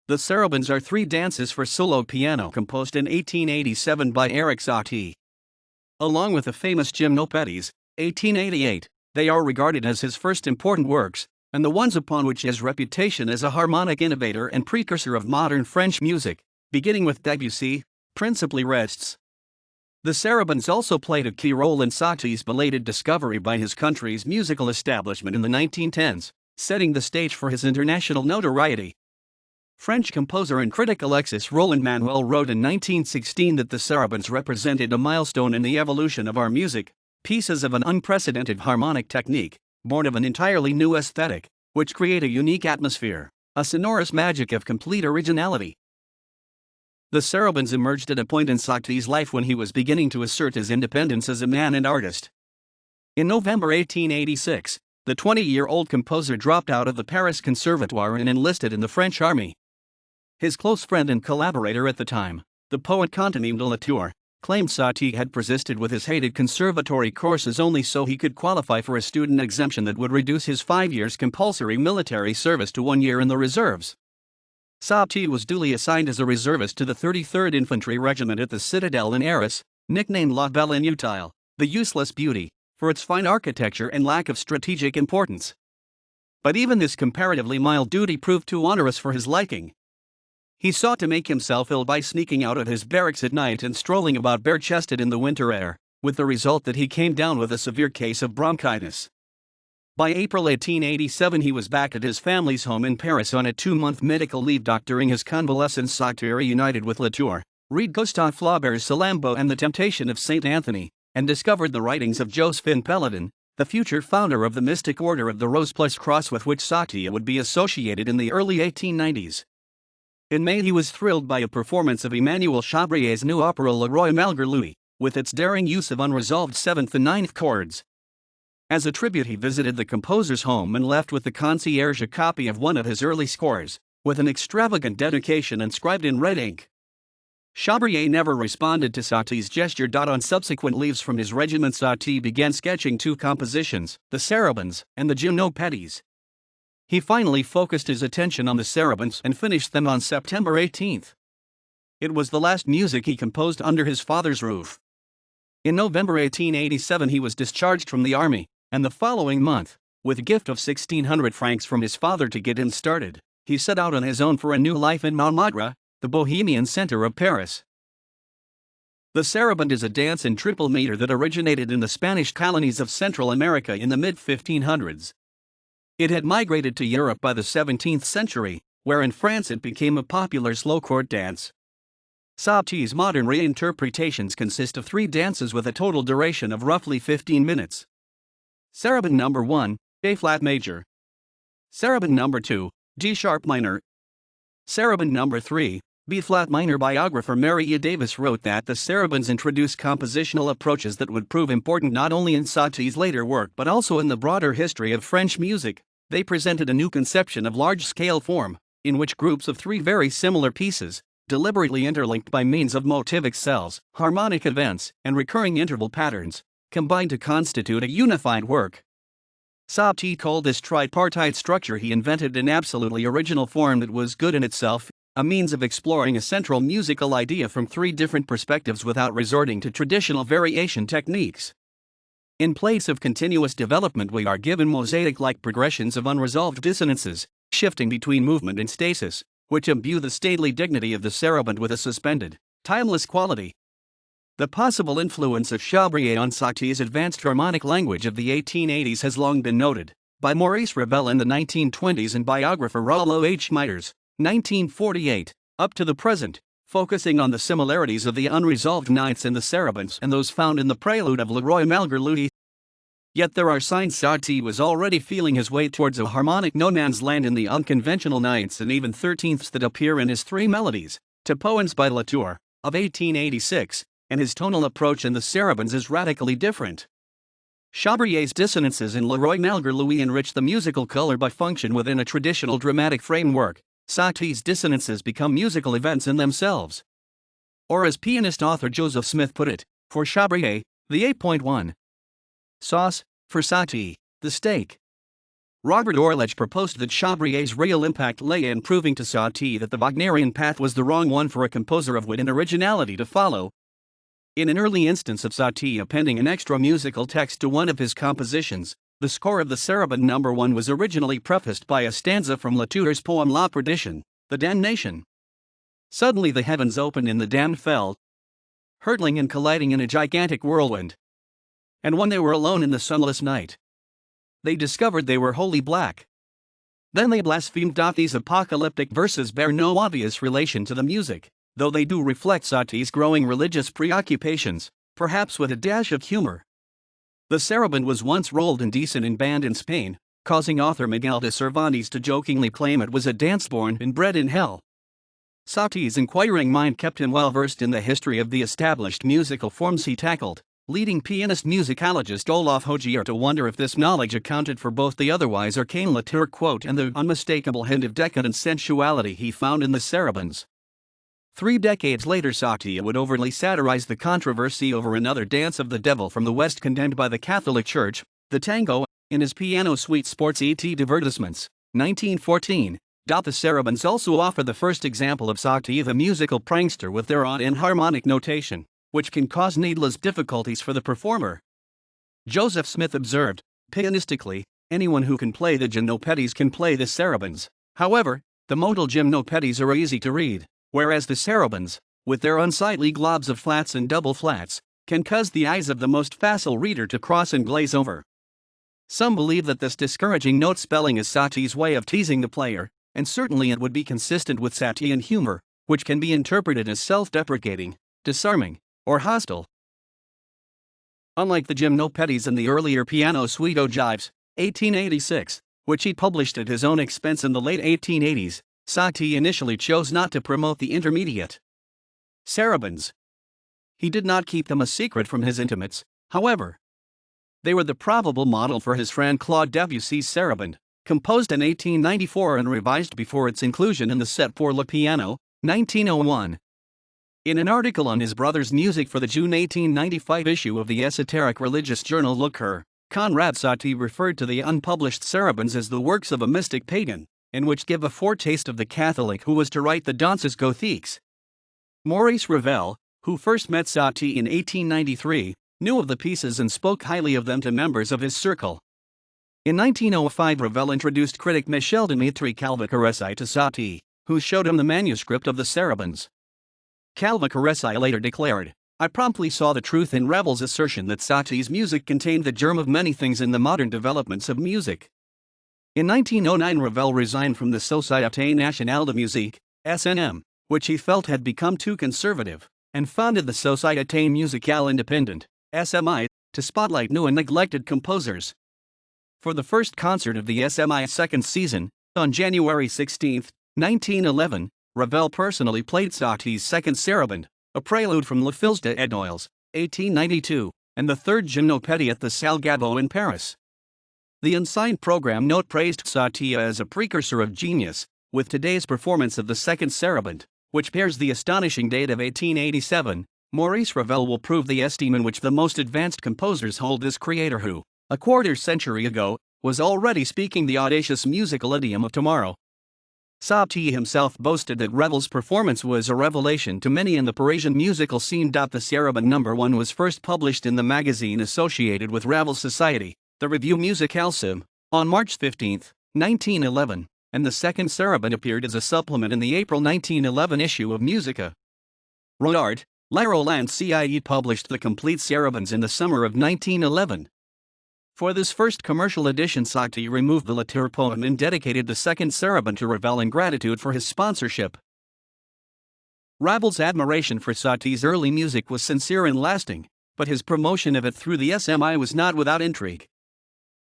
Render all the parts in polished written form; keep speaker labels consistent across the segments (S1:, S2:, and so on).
S1: The Sarabandes are three dances for solo piano composed in 1887 by Erik Satie. Along with the famous Gymnopédies, 1888, they are regarded as his first important works, and the ones upon which his reputation as a harmonic innovator and precursor of modern French music, beginning with Debussy, principally rests. The Sarabandes also played a key role in Satie's belated discovery by his country's musical establishment in the 1910s, setting the stage for his international notoriety. French composer and critic Alexis Roland-Manuel wrote in 1916 that the Sarabandes represented a milestone in the evolution of our music, pieces of an unprecedented harmonic technique, born of an entirely new aesthetic, which create a unique atmosphere, a sonorous magic of complete originality. The Sarabandes emerged at a point in Satie's life when he was beginning to assert his independence as a man and artist. In November 1886, the 20-year-old composer dropped out of the Paris Conservatoire and enlisted in the French army. His close friend and collaborator at the time, the poet Contanin de Latour, claimed Satie had persisted with his hated conservatory courses only so he could qualify for a student exemption that would reduce his 5 years compulsory military service to 1 year in the reserves. Satie was duly assigned as a reservist to the 33rd Infantry Regiment at the Citadel in Arras, nicknamed La Belle Inutile, the useless beauty, for its fine architecture and lack of strategic importance. But even this comparatively mild duty proved too onerous for his liking. He sought to make himself ill by sneaking out of his barracks at night and strolling about bare-chested in the winter air, with the result that he came down with a severe case of bronchitis. By April 1887 he was back at his family's home in Paris on a 2-month medical leave. During his convalescence, Satie reunited with Latour, read Gustave Flaubert's Salammbô and The Temptation of St. Anthony, and discovered the writings of Josephine Pelletan, the future founder of the mystic order of the Rose plus Cross with which Satie would be associated in the early 1890s. In May he was thrilled by a performance of Emmanuel Chabrier's new opera Le Roi Malgré Lui, with its daring use of unresolved 7th and 9th chords. As a tribute he visited the composer's home and left with the concierge a copy of one of his early scores, with an extravagant dedication inscribed in red ink. Chabrier never responded to Satie's gesture. On subsequent leaves from his regiment, Satie began sketching 2 compositions, the Sarabandes and the Gymnopédies. He finally focused his attention on the Sarabandes and finished them on September 18. It was the last music he composed under his father's roof. In November 1887 he was discharged from the army, and the following month, with a gift of 1,600 francs from his father to get him started, he set out on his own for a new life in Montmartre, the bohemian center of Paris. The sarabande is a dance in triple meter that originated in the Spanish colonies of Central America in the mid-1500s. It had migrated to Europe by the 17th century, where in France it became a popular slow court dance. Satie's modern reinterpretations consist of 3 dances with a total duration of roughly 15 minutes. Sarabande number 1, A-flat major. Sarabande number 2, G-sharp minor. Sarabande number 3, B-flat minor. Biographer Mary E. Davis wrote that the Sarabandes introduced compositional approaches that would prove important not only in Satie's later work but also in the broader history of French music. They presented a new conception of large-scale form, in which groups of 3 very similar pieces, deliberately interlinked by means of motivic cells, harmonic events, and recurring interval patterns, combined to constitute a unified work. Satie called this tripartite structure he invented an absolutely original form that was good in itself, a means of exploring a central musical idea from 3 different perspectives without resorting to traditional variation techniques. In place of continuous development, we are given mosaic-like progressions of unresolved dissonances, shifting between movement and stasis, which imbue the stately dignity of the sarabande with a suspended, timeless quality. The possible influence of Chabrier on Satie's advanced harmonic language of the 1880s has long been noted, by Maurice Ravel in the 1920s and biographer Rollo H. Miters, 1948, up to the present, focusing on the similarities of the unresolved ninths in the sarabandes and those found in the prelude of Le Roi Malgré Lui. Yet there are signs Satie was already feeling his way towards a harmonic no-man's land in the unconventional ninths and even 13ths that appear in his 3 melodies, to poems by Latour, of 1886, and his tonal approach in the sarabandes is radically different. Chabrier's dissonances in Le Roi Malgré Lui enrich the musical color by function within a traditional dramatic framework. Satie's dissonances become musical events in themselves. Or as pianist-author Joseph Smith put it, for Chabrier, the 8.1 sauce, for Satie, the steak. Robert Orlech proposed that Chabrier's real impact lay in proving to Satie that the Wagnerian path was the wrong one for a composer of wit and originality to follow. In an early instance of Satie appending an extra musical text to one of his compositions, the score of the Sarabande No. 1 was originally prefaced by a stanza from Latour's poem La Perdition, the Damnation. Suddenly the heavens opened and the damned fell, hurtling and colliding in a gigantic whirlwind. And when they were alone in the sunless night, they discovered they were wholly black. Then they blasphemed. These apocalyptic verses bear no obvious relation to the music, though they do reflect Satie's growing religious preoccupations, perhaps with a dash of humor. The Sarabande was once rolled and decent in band in Spain, causing author Miguel de Cervantes to jokingly claim it was a dance born and bred in hell. Satie's inquiring mind kept him well versed in the history of the established musical forms he tackled, leading pianist musicologist Olaf Hogier to wonder if this knowledge accounted for both the otherwise arcane Latour quote and the unmistakable hint of decadent sensuality he found in the Sarabandes. 3 decades later, Satie would overtly satirize the controversy over another dance of the devil from the West condemned by the Catholic Church, the tango, in his piano suite Sports et Divertissements, 1914. The Sarabandes also offer the first example of Satie the musical prankster with their odd and harmonic notation, which can cause needless difficulties for the performer. Joseph Smith observed, pianistically, anyone who can play the Gymnopédies can play the Sarabandes. However, the modal Gymnopédies are easy to read, whereas the Sarabandes, with their unsightly globs of flats and double flats, can cause the eyes of the most facile reader to cross and glaze over. Some believe that this discouraging note spelling is Satie's way of teasing the player, and certainly it would be consistent with Satiean humor, which can be interpreted as self-deprecating, disarming, or hostile. Unlike the Gymnopédies and the earlier piano suite Ogives, 1886, which he published at his own expense in the late 1880s, Satie initially chose not to promote the intermediate Sarabandes. He did not keep them a secret from his intimates, however. They were the probable model for his friend Claude Debussy's Sarabande, composed in 1894 and revised before its inclusion in the Set pour le piano, 1901. In an article on his brother's music for the June 1895 issue of the esoteric religious journal Le Coeur, Conrad Satie referred to the unpublished Sarabandes as the works of a mystic pagan, in which give a foretaste of the Catholic who was to write the Danses Gothiques. Maurice Ravel, who first met Satie in 1893, knew of the pieces and spoke highly of them to members of his circle. In 1905, Ravel introduced critic Michel Dimitri Calvacaresi to Satie, who showed him the manuscript of the Sarabandes. Calvacaresi later declared, "I promptly saw the truth in Ravel's assertion that Satie's music contained the germ of many things in the modern developments of music." In 1909, Ravel resigned from the Société Nationale de Musique, SNM, which he felt had become too conservative, and founded the Société Musicale Indépendante, SMI, to spotlight new and neglected composers. For the first concert of the SMI's second season, on January 16, 1911, Ravel personally played Satie's second Sarabande, a prelude from Le Fils de Ednoils, 1892, and the third Gymnopédie at the Salle Gaveau in Paris. The unsigned program note praised Satie as a precursor of genius, with today's performance of the second Sarabande, which bears the astonishing date of 1887, Maurice Ravel will prove the esteem in which the most advanced composers hold this creator who, a quarter-century ago, was already speaking the audacious musical idiom of tomorrow. Satie himself boasted that Ravel's performance was a revelation to many in the Parisian musical scene. The Sarabande No. 1 was first published in the magazine associated with Ravel's society, the Revue Musicale, on March 15, 1911, and the second Sarabande appeared as a supplement in the April 1911 issue of Musica. Rodard, La Roland CIE published the complete Sarabandes in the summer of 1911. For this first commercial edition, Satie removed the Latour poem and dedicated the second Sarabande to Ravel in gratitude for his sponsorship. Ravel's admiration for Satie's early music was sincere and lasting, but his promotion of it through the SMI was not without intrigue.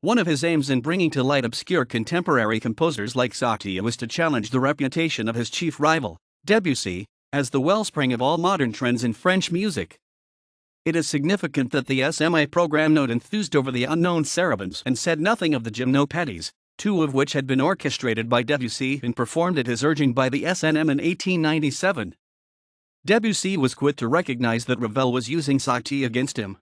S1: One of his aims in bringing to light obscure contemporary composers like Satie was to challenge the reputation of his chief rival, Debussy, as the wellspring of all modern trends in French music. It is significant that the SMI program note enthused over the unknown Sarabandes and said nothing of the Gymnopédies, 2 of which had been orchestrated by Debussy and performed at his urging by the SNM in 1897. Debussy was quick to recognize that Ravel was using Satie against him.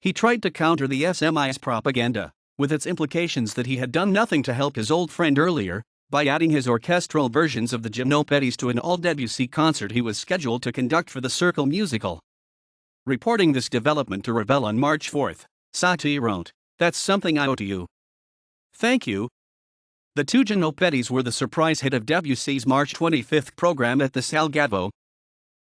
S1: He tried to counter the SMI's propaganda, with its implications that he had done nothing to help his old friend earlier, by adding his orchestral versions of the Gymnopédies to an all-Debussy concert he was scheduled to conduct for the Circle musical. Reporting this development to Ravel on March 4, Satie wrote, "That's something I owe to you. Thank you." The two Gymnopédies were the surprise hit of Debussy's March 25 program at the Salgavo.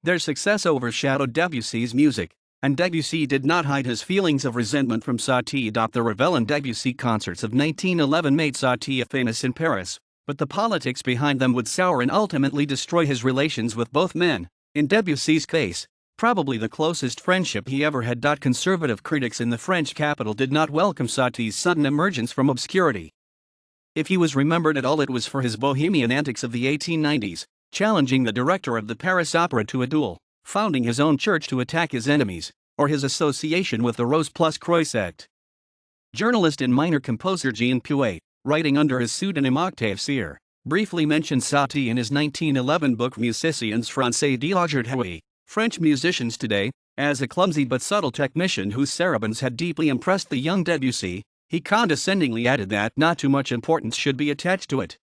S1: Their success overshadowed Debussy's music, and Debussy did not hide his feelings of resentment from Satie. The Ravel and Debussy concerts of 1911 made Satie famous in Paris, but the politics behind them would sour and ultimately destroy his relations with both men. In Debussy's case, probably the closest friendship he ever had. Conservative critics in the French capital did not welcome Satie's sudden emergence from obscurity. If he was remembered at all, it was for his bohemian antics of the 1890s, challenging the director of the Paris Opera to a duel, founding his own church to attack his enemies, or his association with the Rose plus Croix sect. Journalist and minor composer Jean Puet, writing under his pseudonym Octave Cyr, briefly mentioned Satie in his 1911 book Musiciens Français d'aujourd'hui, French Musicians Today, as a clumsy but subtle technician whose Sarabandes had deeply impressed the young Debussy. He condescendingly added that not too much importance should be attached to it.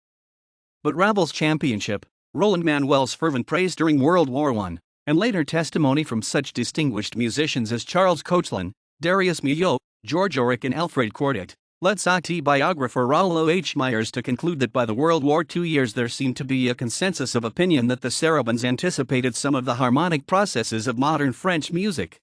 S1: But Ravel's championship, Roland Manuel's fervent praise during World War I, and later testimony from such distinguished musicians as Charles Koechlin, Darius Milhaud, George Auric and Alfred Cortot, led Satie biographer Rollo H. Myers to conclude that by the World War II years there seemed to be a consensus of opinion that the Sarabandes anticipated some of the harmonic processes of modern French music.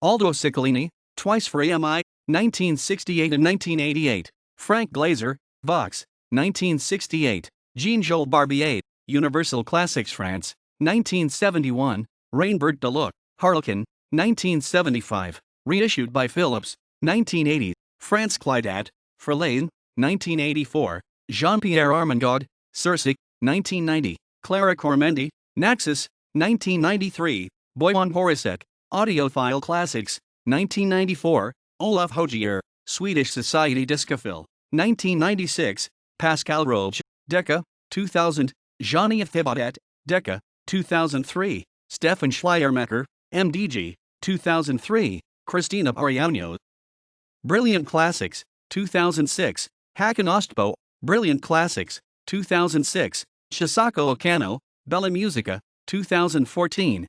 S1: Aldo Ciccolini, twice for EMI, 1968 and 1988, Frank Glaser, Vox, 1968, Jean-Joël Barbier, Universal Classics France, 1971, Rainbert de Luc, Harlequin, 1975, reissued by Philips, 1980, France Clydat, Frelaine, 1984, Jean-Pierre Armengaud, Circe, 1990, Clara Cormendi, Naxos, 1993, Boyan Horisek, Audiophile Classics, 1994, Olaf Hojier, Swedish Society Discophil, 1996, Pascal Roche, Decca, 2000, Jean-Yves Thibaudot, Decca, 2003, Stefan Schleiermacher, MDG, 2003, Christina Ariano. Brilliant Classics, 2006, Hakan Ostbo, Brilliant Classics, 2006, Shisako Okano, Bella Musica, 2014,